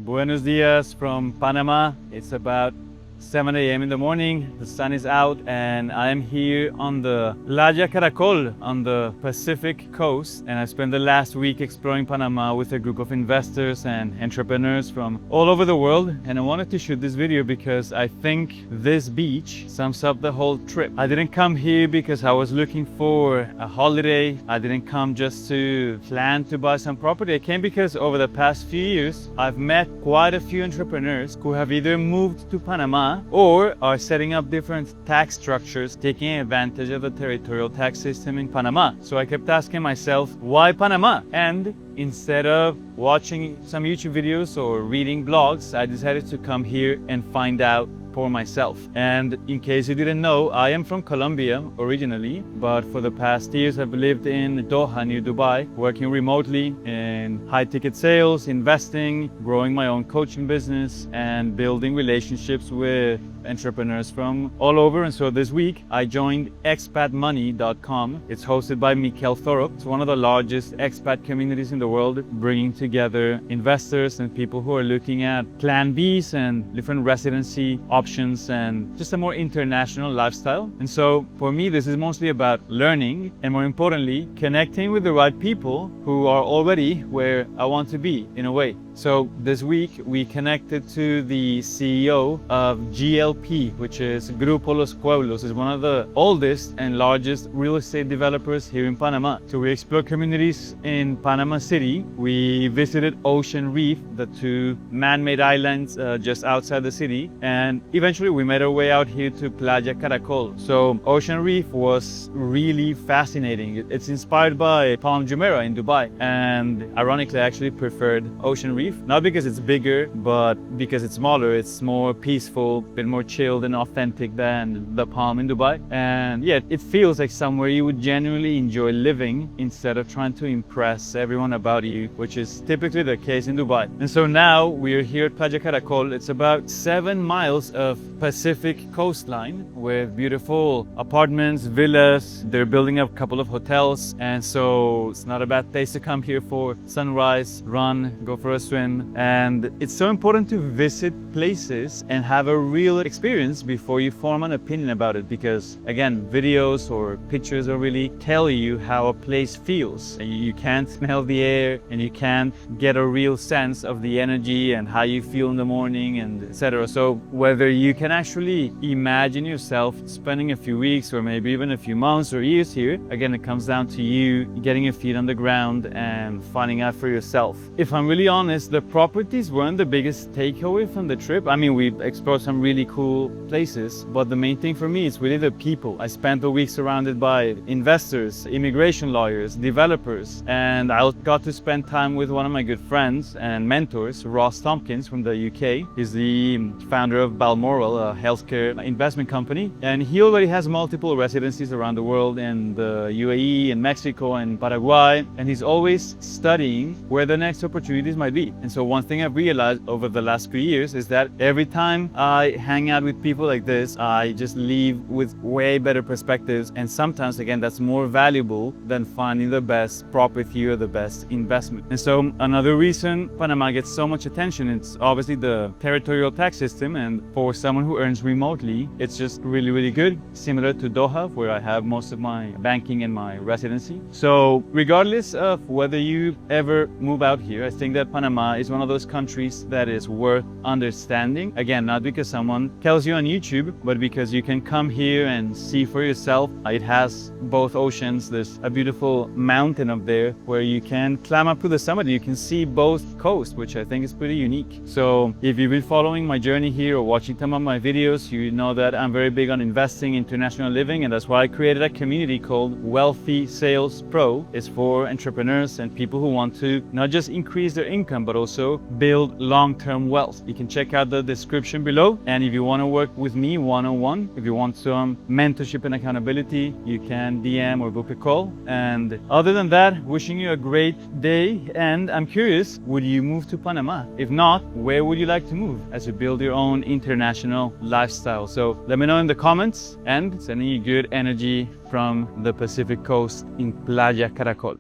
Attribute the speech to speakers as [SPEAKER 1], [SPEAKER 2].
[SPEAKER 1] Buenos dias from Panama. It's about 7 a.m. in the morning. The sun is out and I am here on the Playa Caracol on the Pacific coast. And I spent the last week exploring Panama with a group of investors and entrepreneurs from all over the world. And I wanted to shoot this video because I think this beach sums up the whole trip. I didn't come here because I was looking for a holiday. I didn't come just to plan to buy some property. I came because over the past few years, I've met quite a few entrepreneurs who have either moved to Panama or are setting up different tax structures, taking advantage of the territorial tax system in Panama. So I kept asking myself, why Panama? And instead of watching some YouTube videos or reading blogs, I decided to come here and find out for myself. And in case you didn't know, I am from Colombia originally, but for the past years I've lived in Doha near Dubai, working remotely in high ticket sales, investing, growing my own coaching business and building relationships with entrepreneurs from all over. And so this week I joined expatmoney.com. It's hosted by Mikel Thorup. It's one of the largest expat communities in the world, bringing together investors and people who are looking at plan Bs and different residency options and just a more international lifestyle. And so for me, this is mostly about learning and, more importantly, connecting with the right people who are already where I want to be in a way. So this week we connected to the CEO of GLP, which is Grupo Los Pueblos. It's one of the oldest and largest real estate developers here in Panama. So we explored communities in Panama City. We visited Ocean Reef, the two man-made islands just outside the city. And eventually we made our way out here to Playa Caracol. So Ocean Reef was really fascinating. It's inspired by Palm Jumeirah in Dubai. And ironically, I actually preferred Ocean Reef. Not because it's bigger, but because it's smaller. It's more peaceful, a bit more chilled and authentic than the Palm in Dubai. And yeah, it feels like somewhere you would genuinely enjoy living instead of trying to impress everyone about you, which is typically the case in Dubai. And so now we're here at Playa Caracol. It's about 7 miles of Pacific coastline with beautiful apartments, villas. They're building a couple of hotels. And so it's not a bad place to come here for sunrise, run, go for a swim. And it's so important to visit places and have a real experience before you form an opinion about it, because again, videos or pictures don't really tell you how a place feels. You can't smell the air and you can't get a real sense of the energy and how you feel in the morning and etc. So whether you can actually imagine yourself spending a few weeks or maybe even a few months or years here, again, it comes down to you getting your feet on the ground and finding out for yourself. If I'm really honest, the properties weren't the biggest takeaway from the trip. I mean, we explored some really cool places, but the main thing for me is really the people. I spent a week surrounded by investors, immigration lawyers, developers, and I got to spend time with one of my good friends and mentors, Ross Tompkins from the UK. He's the founder of Balmoral, a healthcare investment company, and he already has multiple residencies around the world in the UAE and Mexico and Paraguay, and he's always studying where the next opportunities might be. And so one thing I've realized over the last few years is that every time I hang out with people like this, I just leave with way better perspectives. And sometimes, again, that's more valuable than finding the best property or the best investment. And so another reason Panama gets so much attention, it's obviously the territorial tax system. And for someone who earns remotely, it's just really, really good. Similar to Doha, where I have most of my banking and my residency. So regardless of whether you ever move out here, I think that Panama is one of those countries that is worth understanding. Again, not because someone tells you on YouTube, but because you can come here and see for yourself. It has both oceans. There's a beautiful mountain up there where you can climb up to the summit. You can see both coasts, which I think is pretty unique. So if you've been following my journey here or watching some of my videos, you know that I'm very big on investing in international living, and that's why I created a community called Wealthy Sales Pro. It's for entrepreneurs and people who want to not just increase their income, but also build long-term wealth. You can check out the description below. And if you want to work with me one-on-one, if you want some mentorship and accountability, you can DM or book a call. And other than that, wishing you a great day. And I'm curious, would you move to Panama? If not, where would you like to move as you build your own international lifestyle? So let me know in the comments, and sending you good energy from the Pacific coast in Playa Caracol.